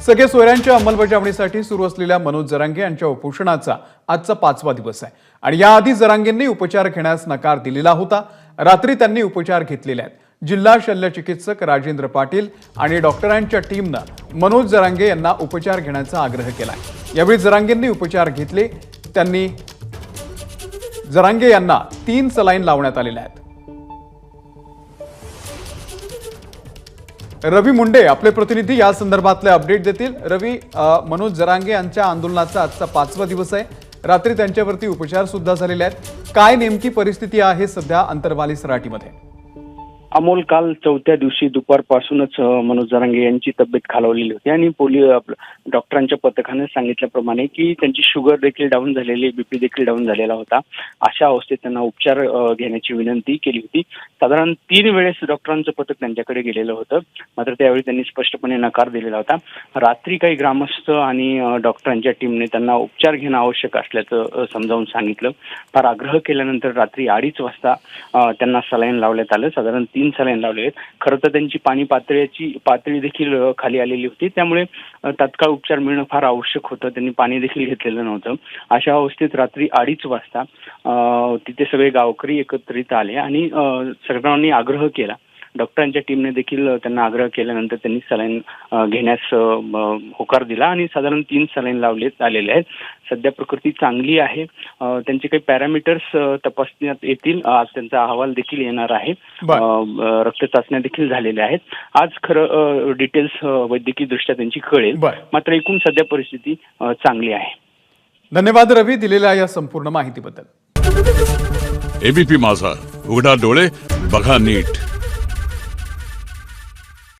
सगळे सोयऱ्यांच्या अंमलबजावणीसाठी सुरू असलेल्या मनोज जरांगे यांच्या उपोषणाचा आजचा 5वा दिवस आहे आणि याआधी जरांगेंनी उपचार घेण्यास नकार दिलेला होता। रात्री त्यांनी उपचार घेतलेले आहेत। जिल्हा शल्य चिकित्सक राजेंद्र पाटील आणि डॉक्टरांच्या टीमनं मनोज जरांगे यांना उपचार घेण्याचा आग्रह केलाय। यावेळी जरांगेंनी उपचार घेतले। त्यांनी जरांगे यांना 3 सलाईन लावण्यात आलेले आहेत। रवी मुंडे आपले प्रतिनिधी या संदर्भातले अपडेट देतील। रवी, मनोज जरांगे यांच्या आंदोलनाचा आजचा 5वा दिवस आहे। रात्री त्यांच्यावरती उपचार सुद्धा झालेले आहेत। काय नेमकी परिस्थिती आहे सध्या अंतरवाली सराटीमध्ये? अमोल, काल 4थ्या दिवशी दुपारपासूनच मनोज जरांगे यांची तब्येत खालावलेली होती आणि डॉक्टरांच्या पथकाने सांगितल्याप्रमाणे की त्यांची शुगर देखील डाऊन झालेली, बीपी देखील डाऊन झालेला होता। अशा अवस्थेत त्यांना उपचार घेण्याची विनंती केली होती। साधारण 3 वेळेस डॉक्टरांचं पथक त्यांच्याकडे गेलेलं होतं, मात्र त्यावेळी त्यांनी स्पष्टपणे नकार दिलेला होता। रात्री काही ग्रामस्थ आणि डॉक्टरांच्या टीमने त्यांना उपचार घेणं आवश्यक असल्याचं समजावून सांगितलं। फार आग्रह केल्यानंतर रात्री 2:30 वाजता त्यांना सलाईन लावण्यात आलं। साधारण 3 सलाईन लावले आहेत। खरं तर त्यांची पातळी देखील खाली आलेली होती, त्यामुळे तात्काळ उपचार मिळणं फार आवश्यक होतं। त्यांनी पाणी देखील घेतलेलं नव्हतं। अशा अवस्थेत रात्री 2:30 वाजता तिथे सगळे गावकरी एकत्रित आले आणि सर्वांनी आग्रह केला। डॉक्टरांच्या टीमने देखील त्यांना आग्रह केल्यानंतर त्यांनी सलाईन घेण्यास होकार दिला आणि साधारण 3 सलाईन लावलेत आलेले आहेत। सध्या प्रकृती चांगली आहे। त्यांचे काही पॅरामीटर्स तपासण्यात येतील। आज त्यांचा अहवाल देखील येणार आहे। रक्त चाचण्या देखील झालेल्या आहेत। आज खरं डिटेल्स वैद्यकीय दृष्ट्या त्यांची कळेल, मात्र एकूण सध्या परिस्थिती चांगली आहे। धन्यवाद रवी, दिलेल्या या संपूर्ण माहितीबद्दल। एबीपी माझा, उघडा डोळे बघा नीट।